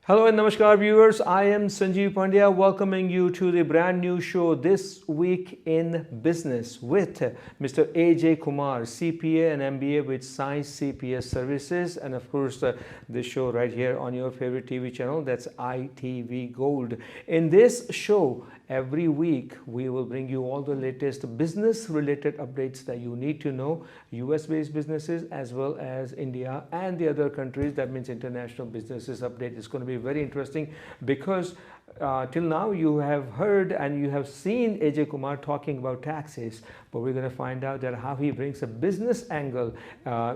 Hello and namaskar viewers, I am Sanjeev Pandya welcoming you to the brand new show This Week in Business with Mr. AJ Kumar, CPA and MBA with Science CPS Services, and of course this show right here on your favorite TV channel, that's ITV Gold. In this show, every week we will bring you all the latest business related updates that you need to know, US based businesses as well as India and the other countries. That means international businesses update is going to be very interesting because till now you have heard and you have seen AJ Kumar talking about taxes, but we're going to find out that how he brings a business angle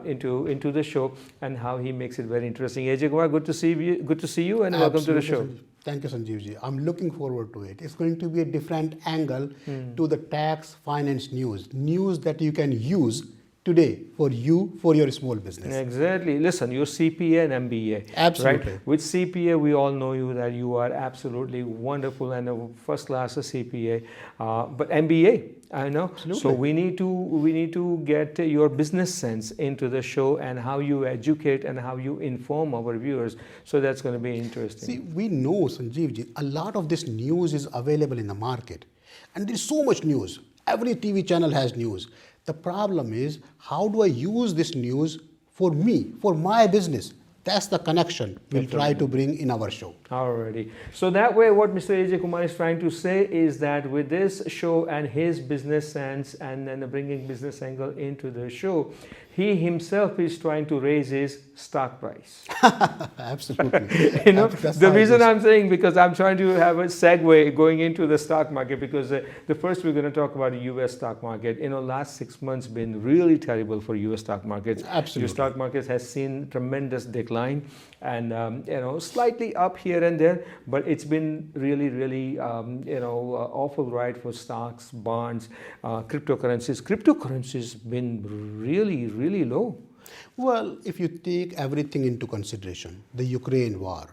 into the show and how he makes it very interesting. AJ Kumar, good to see you and welcome to the show. Thank you, Sanjeevji. I'm looking forward to it. It's going to be a different angle to the tax finance news that you can use today for your small business. Exactly. Listen, you're CPA and MBA. Absolutely. Right? With CPA, we all know you that you are absolutely wonderful and a first class CPA. But MBA, I know. Absolutely. So we need to get your business sense into the show and how you educate and how you inform our viewers. So that's going to be interesting. See, we know, Sanjeevji, a lot of this news is available in the market. And there's so much news. Every TV channel has news. The problem is, how do I use this news for me, for my business? That's the connection we'll try to bring in our show. Alrighty. So that way, what Mr. AJ Kumar is trying to say is that with this show and his business sense and then bringing business angle into the show, he himself is trying to raise his stock price. Absolutely. That's the reason I'm saying, because I'm trying to have a segue going into the stock market, because the first we're going to talk about the US stock market. Last 6 months been really terrible for US stock markets. Absolutely. Your stock market has seen tremendous decline and slightly up here and there, but it's been really awful ride for stocks, bonds, cryptocurrencies. Cryptocurrencies been really low. Well, if you take everything into consideration, the Ukraine war,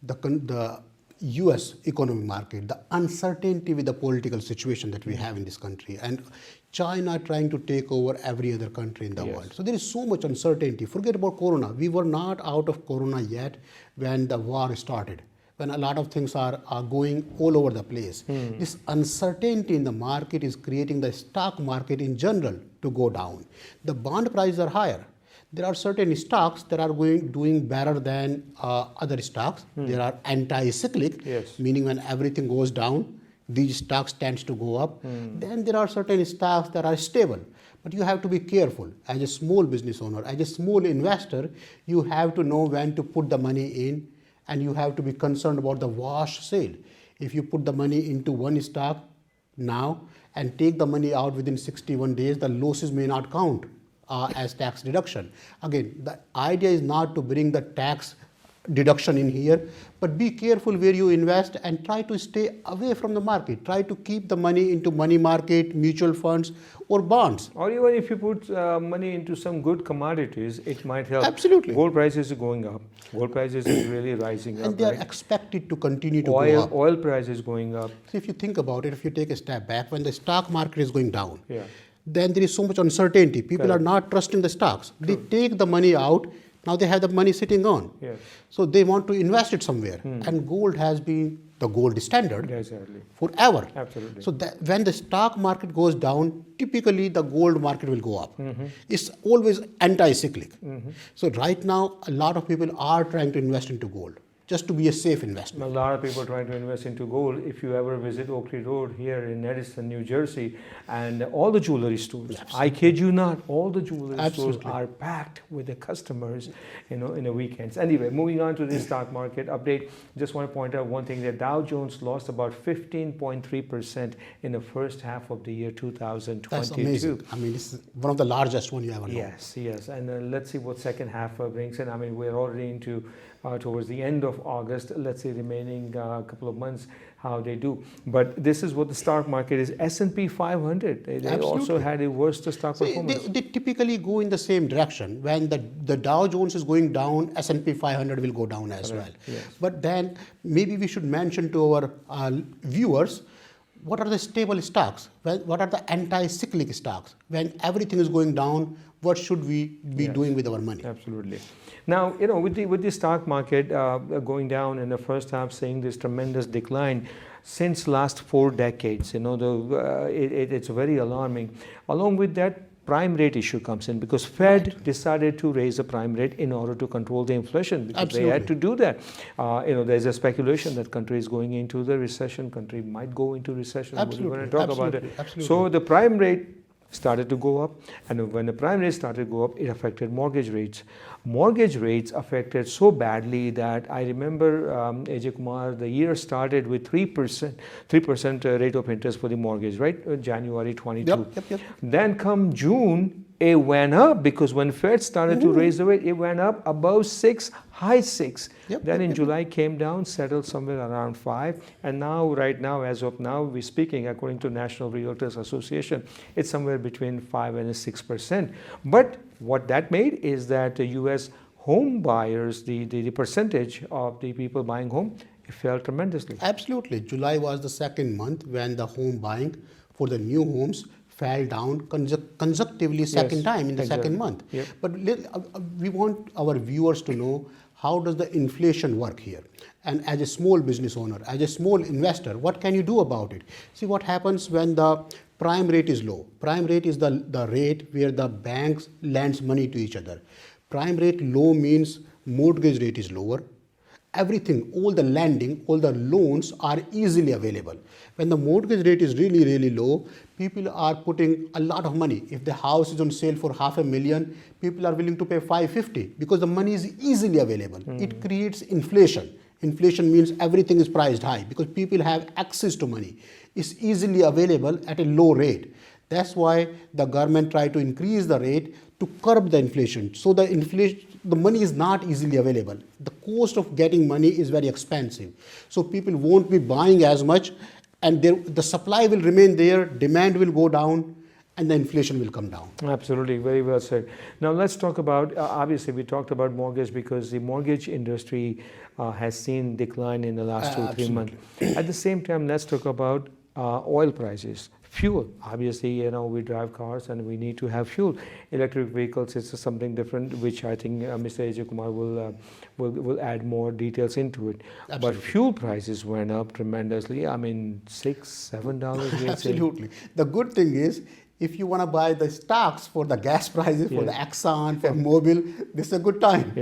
the US economic market, the uncertainty with the political situation that we have in this country, and China trying to take over every other country in the world. So there is so much uncertainty. Forget about Corona. We were not out of Corona yet when the war started, when a lot of things are going all over the place. This uncertainty in the market is creating the stock market in general to go down. The bond prices are higher. There are certain stocks that are doing better than other stocks. They are anti-cyclic, meaning when everything goes down, these stocks tends to go up. Then there are certain stocks that are stable. But you have to be careful. As a small business owner, as a small investor, you have to know when to put the money in, and you have to be concerned about the wash sale. If you put the money into one stock now and take the money out within 61 days, the losses may not count as tax deduction. Again, the idea is not to bring the tax deduction in here, but be careful where you invest and try to stay away from the market. Try to keep the money into money market, mutual funds, or bonds. Or even if you put money into some good commodities, it might help. Absolutely. Gold prices are going up. Gold prices is really rising up. And they are expected to continue to go up. Oil price is going up. So if you think about it, if you take a step back, when the stock market is going down, then there is so much uncertainty. People are not trusting the stocks. They take the money out. Now they have the money sitting on. So they want to invest it somewhere. And gold has been the gold standard forever. Absolutely. So that when the stock market goes down, typically the gold market will go up. It's always anti-cyclic. So right now, a lot of people are trying to invest into gold, just to be a safe investment. A lot of people are trying to invest into gold. If you ever visit Oak Tree Road here in Edison, New Jersey, and all the jewelry stores, I kid you not, all the jewelry stores are packed with the customers, in the weekends. Anyway, moving on to the stock market update, just want to point out one thing, that Dow Jones lost about 15.3% in the first half of the year 2022. That's amazing. I mean, this is one of the largest one you ever know. Yes. And let's see what second half brings in. I mean, we're already into towards the end of August, let's say remaining couple of months, how they do. But this is what the stock market is. S&P 500, they also had a worst stock performance. They typically go in the same direction. When the Dow Jones is going down, S&P 500 will go down as well. But then maybe we should mention to our viewers, what are the stable stocks? What are the anti-cyclic stocks? When everything is going down, what should we be doing with our money? Absolutely. Now, with the stock market going down in the first half, seeing this tremendous decline since last 4 decades, it's very alarming. Along with that, prime rate issue comes in because Fed decided to raise the prime rate in order to control the inflation because they had to do that. There's a speculation that country is going into the recession. Country might go into recession. Absolutely. We're going to talk about it. Absolutely. So the prime rate started to go up, and when the prime rate started to go up, it affected mortgage rates. Mortgage rates affected so badly that I remember, Ajay Kumar, the year started with 3% rate of interest for the mortgage, right? January 22. Yep. Then come June, it went up because when Fed started to raise the rate, it went up above 6, high 6. Then in July came down, settled somewhere around 5, and now, right now, as of now, we're speaking, according to National Realtors Association, it's somewhere between 5 and 6%. But what that made is that the U.S. home buyers, the percentage of the people buying home, it fell tremendously. Absolutely. July was the second month when the home buying for the new homes fell down consecutively second time in the second month. But we want our viewers to know how does the inflation work here. And as a small business owner, as a small investor, what can you do about it? See what happens when the prime rate is low. Prime rate is the rate where the banks lends money to each other. Prime rate low means mortgage rate is lower. Everything, all the lending, all the loans are easily available. When the mortgage rate is really, really low, people are putting a lot of money. If the house is on sale for $500,000, people are willing to pay $550 because the money is easily available. It creates inflation. Inflation means everything is priced high because people have access to money. It's easily available at a low rate. That's why the government tried to increase the rate to curb the inflation. So the money is not easily available. The cost of getting money is very expensive. So people won't be buying as much, and the supply will remain there, demand will go down, and the inflation will come down. Absolutely, very well said. Now let's talk about, obviously we talked about mortgage because the mortgage industry has seen decline in the last 2-3 months. At the same time, let's talk about oil prices. Fuel, obviously, we drive cars and we need to have fuel. Electric vehicles is something different, which I think Mr. Ajay Kumar will add more details into it. Absolutely. But fuel prices went up tremendously. I mean, $6-7. Absolutely. The good thing is, if you want to buy the stocks for the gas prices, for the Exxon, for Mobil, this is a good time.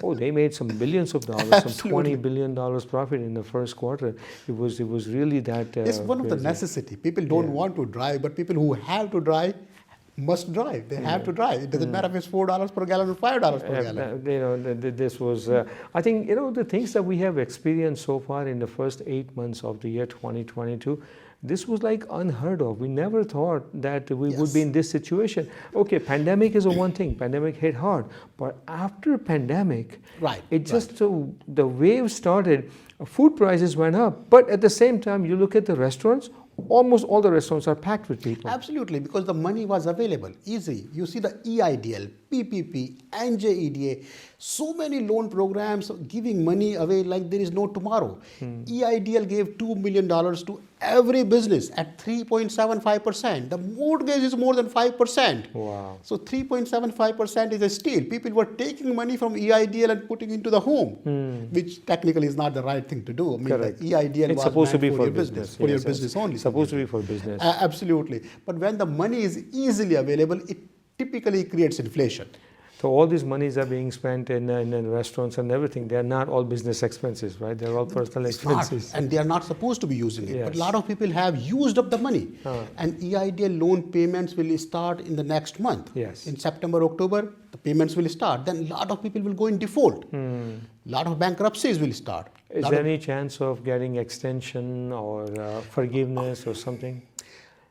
Oh, they made some billions of dollars, some $20 billion profit in the first quarter. It was really that. It's one of the crazy. necessity. People don't want to drive, but people who have to drive must drive. They have to drive. It doesn't matter if it's $4 per gallon or $5 per gallon. This was, I think, the things that we have experienced so far in the first 8 months of the year 2022, this was like unheard of. We never thought that we would be in this situation. Okay, pandemic is a one thing. Pandemic hit hard. But after pandemic, the wave started, food prices went up. But at the same time, you look at the restaurants, almost all the restaurants are packed with people. Absolutely, because the money was available, easy. You see the EIDL, PPP, NJEDA, so many loan programs giving money away like there is no tomorrow. EIDL gave $2 million to every business at 3.75%. The mortgage is more than 5%. Wow. So 3.75% is a steal. People were taking money from EIDL and putting into the home, which technically is not the right thing to do. I mean, Correct. the EIDL it's was supposed to be for your business. for your business only. It's supposed to be for business. Absolutely. But when the money is easily available, it typically creates inflation. So all these monies are being spent in restaurants and everything. They are not all business expenses, right? They're all personal expenses. And they are not supposed to be using it. Yes. But a lot of people have used up the money. And EIDL loan payments will start in the next month. Yes. In September, October, the payments will start. Then a lot of people will go in default. A lot of bankruptcies will start. Is there any chance of getting extension or forgiveness or something?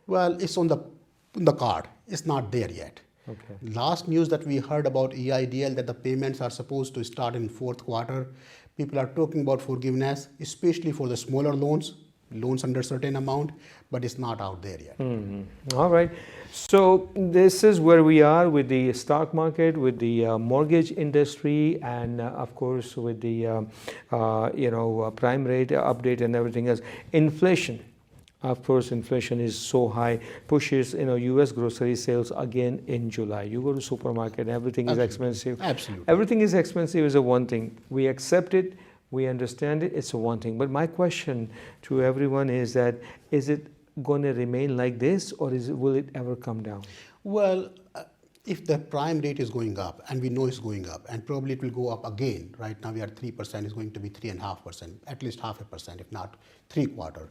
Well, it's on the card. It's not there yet. Okay. Last news that we heard about EIDL that the payments are supposed to start in fourth quarter. People are talking about forgiveness, especially for the smaller loans under certain amount, but it's not out there yet. All right. So this is where we are with the stock market, with the mortgage industry, and of course with the prime rate update and everything else. Inflation. Of course, inflation is so high, pushes U.S. grocery sales again in July. You go to supermarket, everything is expensive. Absolutely. Everything is expensive is a one thing. We accept it, we understand it, it's a one thing. But my question to everyone is that, is it going to remain like this, or will it ever come down? Well, if the prime rate is going up, and we know it's going up, and probably it will go up again. Right now we are 3%, it's going to be 3.5%, at least 0.5%, if not 3/4.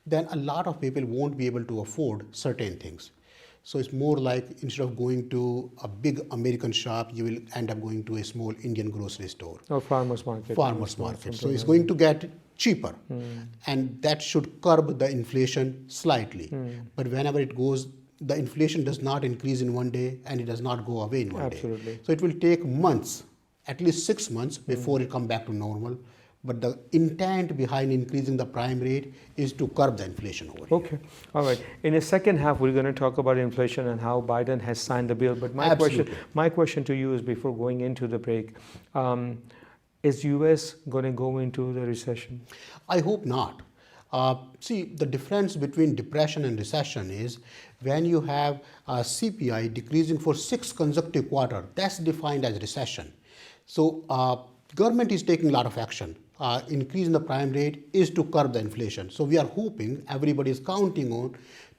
Then a lot of people won't be able to afford certain things. So it's more like, instead of going to a big American shop, you will end up going to a small Indian grocery store. Or farmer's market. Farmer's market. So it's going to get cheaper. And that should curb the inflation slightly. But whenever it goes, the inflation does not increase in one day, and it does not go away in one Absolutely. day. So it will take months, at least 6 months, before it come back to normal. But the intent behind increasing the prime rate is to curb the inflation over here. Okay, all right. In the second half, we're going to talk about inflation and how Biden has signed the bill. But my question to you is, before going into the break, is U.S. going to go into the recession? I hope not. See, the difference between depression and recession is when you have CPI decreasing for 6 consecutive quarters, that's defined as recession. So government is taking a lot of action. Increasing the prime rate is to curb the inflation. So we are hoping, everybody is counting on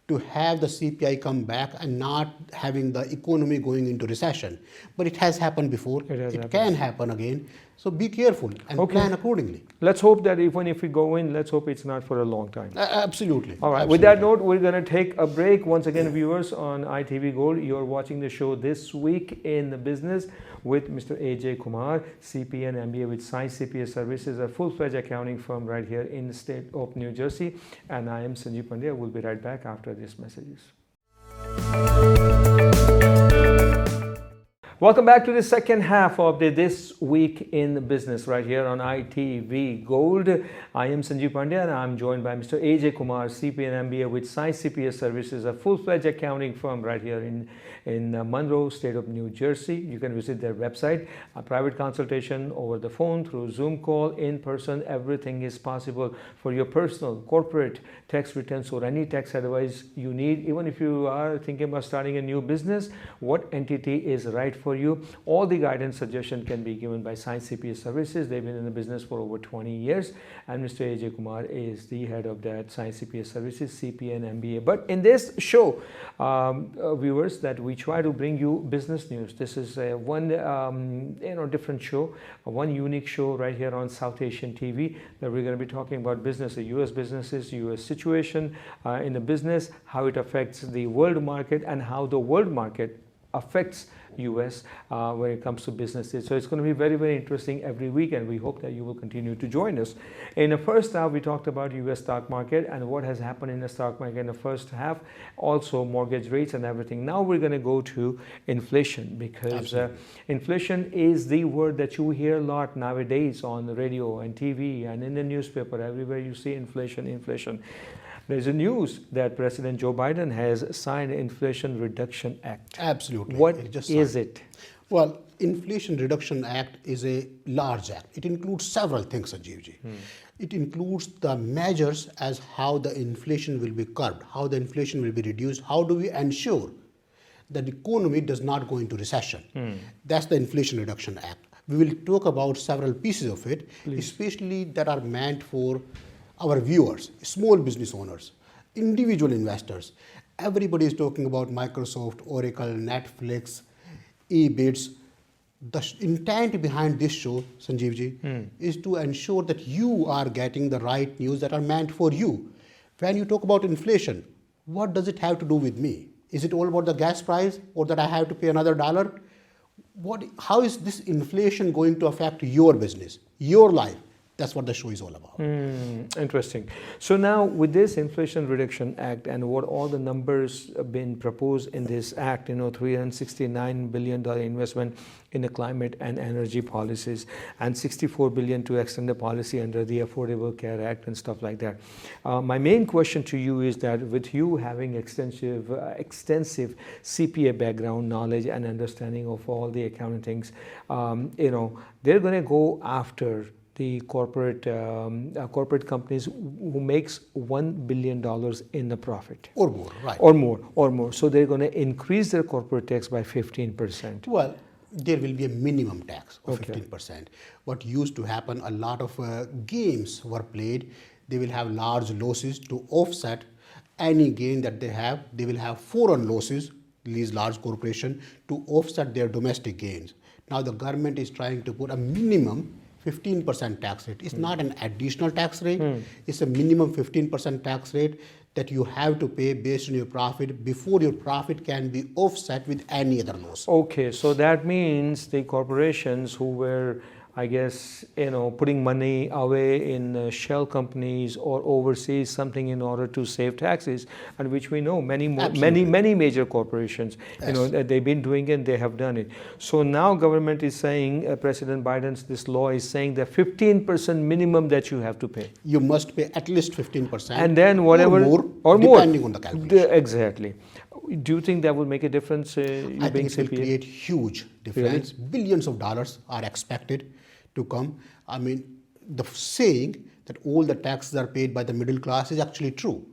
to have the CPI come back and not having the economy going into recession. But it has happened before. It can happen again. So be careful and plan accordingly. Let's hope that even if we go in, let's hope it's not for a long time. Absolutely. All right. Absolutely. With that note, we're going to take a break. Once again, viewers on ITV Gold, you're watching the show This Week in the Business with Mr. AJ Kumar, CPA and MBA with Science CPA Services, a full-fledged accounting firm right here in the state of New Jersey. And I am Sanjeev Pandya. We'll be right back after these messages. Welcome back to the second half of the This Week in Business right here on ITV Gold. I am Sanjeev Pandya and I'm joined by Mr. AJ Kumar, CPA and MBA with Science CPA Services, a full-fledged accounting firm right here in Monroe, state of New Jersey. You can visit their website, a private consultation over the phone, through Zoom call, in person. Everything is possible for your personal, corporate tax returns or any tax advice you need. Even if you are thinking about starting a new business, what entity is right for you? All the guidance suggestion can be given by Science CPA Services. They've been in the business for over 20 years, and Mr. AJ Kumar is the head of that Science CPA Services, CPA and MBA. But in this show, viewers, that we try to bring you business news. This is one different show, one unique show right here on South Asian TV, that we're going to be talking about business, the U.S. businesses, U.S. situation in the business, how it affects the world market, and how the world market affects US when it comes to businesses. So it's going to be very, very interesting every week, and we hope that you will continue to join us. In the first half, we talked about US stock market and what has happened in the stock market in the first half, also mortgage rates and everything. Now we're going to go to inflation, because inflation is the word that you hear a lot nowadays on the radio and TV and in the newspaper. Everywhere you see inflation, inflation. There's a news that President Joe Biden has signed an Inflation Reduction Act. Absolutely. What is it? Well, Inflation Reduction Act is a large act. It includes several things, Sanjeevji. It includes the measures as how the inflation will be curbed, how the inflation will be reduced, how do we ensure that the economy does not go into recession. That's the Inflation Reduction Act. We will talk about several pieces of it, especially that are meant for our viewers, small business owners, individual investors. Everybody is talking about Microsoft, Oracle, Netflix, eBids. The intent behind this show, Sanjeevji, is to ensure that you are getting the right news that are meant for you. When you talk about inflation, what does it have to do with me? Is it all about the gas price, or that I have to pay another $1? How is this inflation going to affect your business, your life? That's what the show is all about. Interesting. So now, with this Inflation Reduction Act and what all the numbers have been proposed in this act, $369 billion investment in the climate and energy policies, and $64 billion to extend the policy under the Affordable Care Act and stuff like that. My main question to you is that, with you having extensive CPA background, knowledge and understanding of all the accounting things, they're going to go after the corporate companies who makes $1 billion in the profit. Or more, right. Or more. So they're going to increase their corporate tax by 15%. Well, there will be a minimum tax of Okay. 15%. What used to happen, a lot of games were played. They will have large losses to offset any gain that they have. They will have foreign losses, these large corporations, to offset their domestic gains. Now the government is trying to put a minimum 15% tax rate. It's not an additional tax rate. It's a minimum 15% tax rate that you have to pay based on your profit before your profit can be offset with any other loss. Okay, so that means the corporations who were, I guess, putting money away in shell companies or overseas something in order to save taxes, and which we know many major corporations, Yes. they've been doing it, they have done it. So now government is saying, President Biden's this law is saying that 15% minimum that you have to pay. You must pay at least 15%. And then whatever or more, depending on the calculation. Exactly. Do you think that will make a difference? I think it will create huge difference. Really? Billions of dollars are expected to come. I mean, the saying that all the taxes are paid by the middle class is actually true.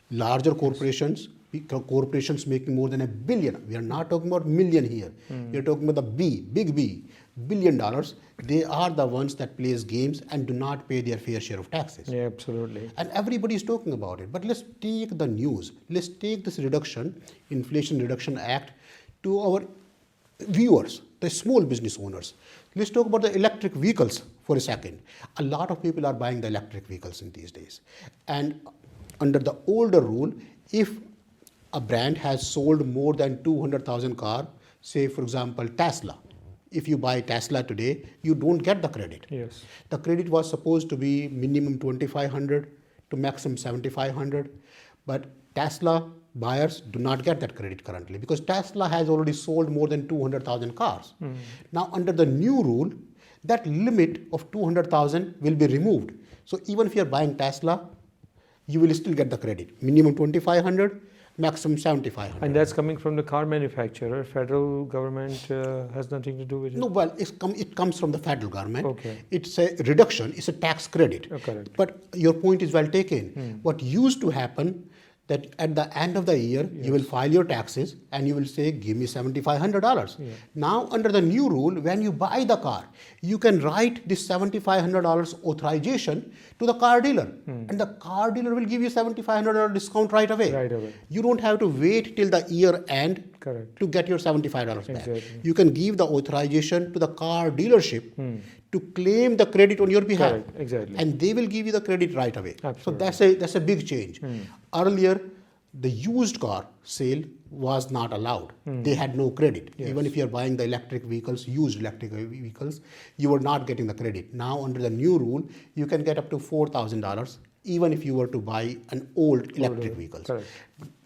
Larger corporations making more than $1 billion. We are not talking about million here. We are talking about the big B, $1 billion. They are the ones that plays games and do not pay their fair share of taxes. Yeah, absolutely. And everybody is talking about it. But let's take the news. Let's take this Inflation Reduction Act, to our viewers, the small business owners. Let's talk about the electric vehicles for a second. A lot of people are buying the electric vehicles in these days. And under the older rule, if a brand has sold more than 200,000 cars, say for example Tesla, if you buy Tesla today, you don't get the credit. Yes. The credit was supposed to be minimum 2,500 to maximum 7,500, but Tesla buyers do not get that credit currently because Tesla has already sold more than 200,000 cars. Now under the new rule, that limit of 200,000 will be removed. So even if you are buying Tesla, you will still get the credit. Minimum 2,500, maximum 7,500. And that's coming from the car manufacturer. Federal government has nothing to do with it. No, well, it comes from the federal government. Okay. It's a reduction, it's a tax credit. Correct. But your point is well taken. What used to happen, that at the end of the year, you will file your taxes and you will say, give me $7,500. Now, under the new rule, when you buy the car, you can write this $7,500 authorization to the car dealer. And the car dealer will give you $7,500 discount right away. Right away. You don't have to wait till the year end Correct. to get your $75 back. Exactly. You can give the authorization to the car dealership to claim the credit on your behalf. Correct. Exactly. And they will give you the credit right away. Absolutely. So that's a big change. Earlier, the used car sale was not allowed. They had no credit. Yes. Even if you are buying the electric vehicles, used electric vehicles, you were not getting the credit. Now, under the new rule, you can get up to $4,000 even if you were to buy an old electric vehicle. Correct.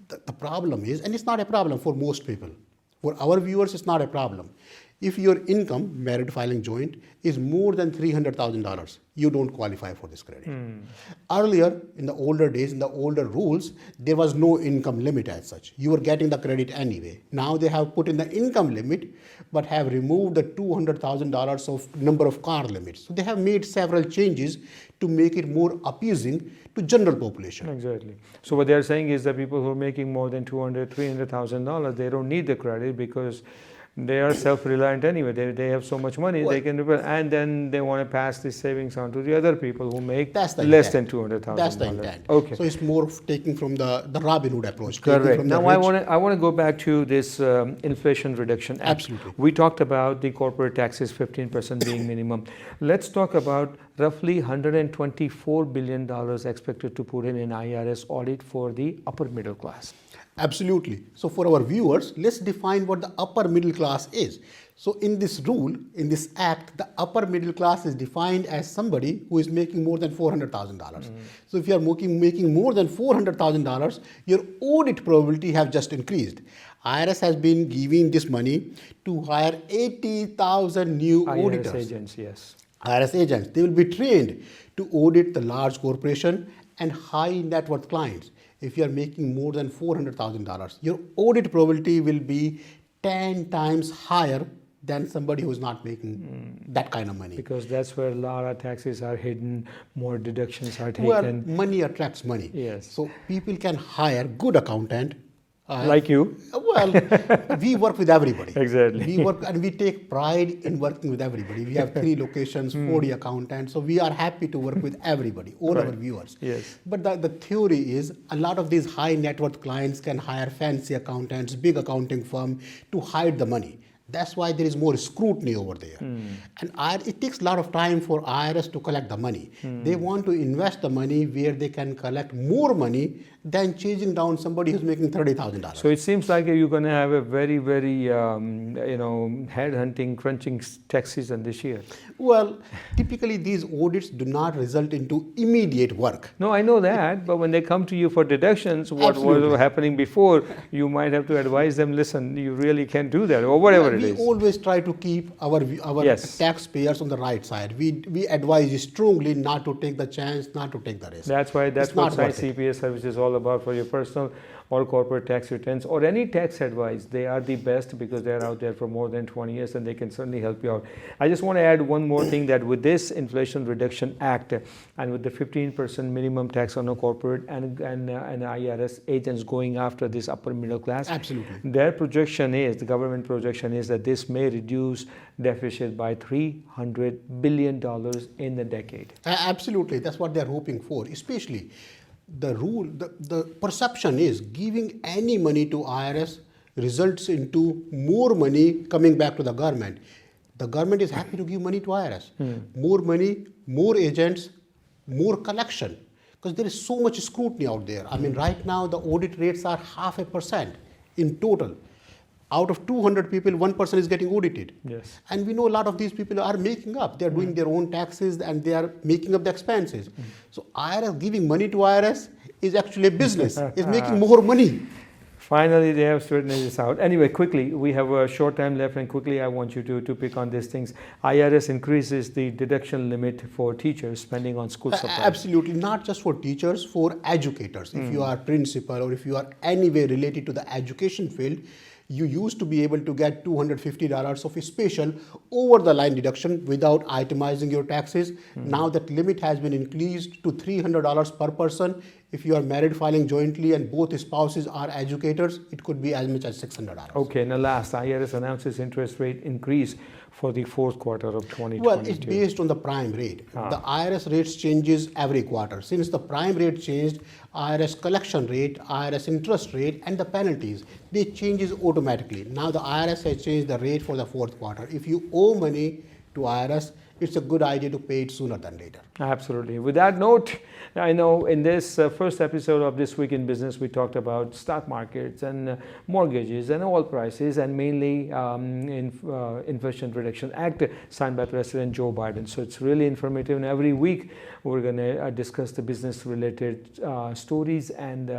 The problem is, and it's not a problem for most people. For our viewers, it's not a problem. If your income, married filing joint, is more than $300,000, you don't qualify for this credit. Earlier, in the older days, in the older rules, there was no income limit as such. You were getting the credit anyway. Now they have put in the income limit, but have removed the $200,000 of number of car limits. So they have made several changes to make it more appeasing to general population. Exactly. So what they are saying is that people who are making more than $300,000, they don't need the credit because they are self-reliant anyway. They have so much money they can, and then they want to pass this savings on to the other people who make less than $200,000. That's the intent. Okay. So it's more of taking from the Robin Hood approach. Correct. Now I want to go back to this Inflation Reduction Act. Absolutely. We talked about the corporate taxes 15% being minimum. Let's talk about roughly $124 billion expected to put in IRS audit for the upper middle class. Absolutely. So for our viewers, let's define what the upper middle class is. So in this rule, in this act, the upper middle class is defined as somebody who is making more than $400,000. So if you are making more than $400,000, your audit probability have just increased. IRS has been giving this money to hire 80,000 new auditors. IRS agents, yes. IRS agents, they will be trained to audit the large corporation and high net worth clients. If you are making more than $400,000, your audit probability will be 10 times higher than somebody who's not making that kind of money. Because that's where a lot of taxes are hidden, more deductions are taken. Well, money attracts money. Yes. So people can hire good accountant. Like you. Well, we work with everybody. Exactly. We work and we take pride in working with everybody. We have 3 locations, 40 accountants. So we are happy to work with everybody, all our viewers. Yes. But the theory is a lot of these high net worth clients can hire fancy accountants, big accounting firm to hide the money. That's why there is more scrutiny over there. And it takes a lot of time for IRS to collect the money. They want to invest the money where they can collect more money than chasing down somebody who's making $30,000. So it seems like you're going to have a very, very, head-hunting, crunching tax season this year. Well, typically these audits do not result into immediate work. No, I know that, but when they come to you for deductions, what was happening before, you might have to advise them, listen, you really can't do that, or whatever it is. We always try to keep our taxpayers on the right side. We advise you strongly not to take the chance, not to take the risk. That's what Science CPA service is all about for your personal or corporate tax returns or any tax advice. They are the best because they're out there for more than 20 years and they can certainly help you out. I just want to add one more thing, that with this Inflation Reduction Act and with the 15% minimum tax on a corporate and IRS agents going after this upper middle class, absolutely, their projection is, the government projection is, that this may reduce deficit by $300 billion in the decade. Absolutely, that's what they're hoping for. Especially the perception is giving any money to IRS results into more money coming back to the government. The government is happy to give money to IRS. More money, more agents, more collection. Because there is so much scrutiny out there. I mean, right now the audit rates are 0.5% in total. Out of 200 people, 1 person is getting audited. Yes. And we know a lot of these people are making up. They are doing their own taxes and they are making up the expenses. So IRS, giving money to IRS is actually a business. It's making more money. Finally, they have straightened this out. Anyway, quickly, we have a short time left, and quickly I want you to pick on these things. IRS increases the deduction limit for teachers spending on school supplies. Absolutely, not just for teachers, for educators. If you are principal or if you are anywhere related to the education field, you used to be able to get $250 of a special over-the-line deduction without itemizing your taxes. Now that limit has been increased to $300 per person. If you are married filing jointly and both spouses are educators, it could be as much as $600. Okay, now last, IRS announces interest rate increase for the fourth quarter of 2022. Well, it's based on the prime rate. The IRS rates changes every quarter. Since the prime rate changed, IRS collection rate, IRS interest rate, and the penalties, they changes automatically. Now the IRS has changed the rate for the fourth quarter. If you owe money to IRS, it's a good idea to pay it sooner than later. Absolutely. With that note, I know in this first episode of This Week in Business, we talked about stock markets and mortgages and oil prices, and mainly Inflation Reduction Act signed by President Joe Biden. So it's really informative, and every week we're going to discuss the business-related stories and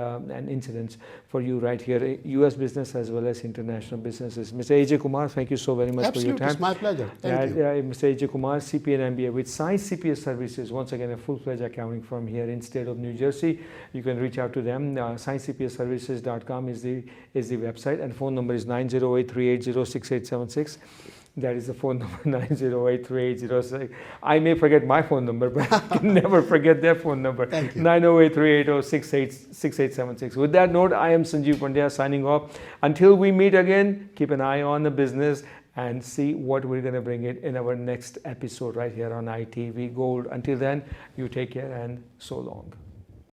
incidents for you right here, U.S. business as well as international businesses. Mr. A.J. Kumar, thank you so very much for your time. It's my pleasure. Thank you. Mr. A.J. Kumar, CPA and MBA with Science CPA Services, once again a full-fledged accounting firm here in state of New Jersey. You can reach out to them. ScienceCPAServices.com is the website, and phone number is 908-380-6876. That is the phone number, 908-380. I may forget my phone number, but I can never forget their phone number. 908-380-6876. With that note, I am Sanjeev Pandya signing off. Until we meet again, keep an eye on the business and see what we're going to bring in our next episode right here on ITV Gold. Until then, you take care and so long.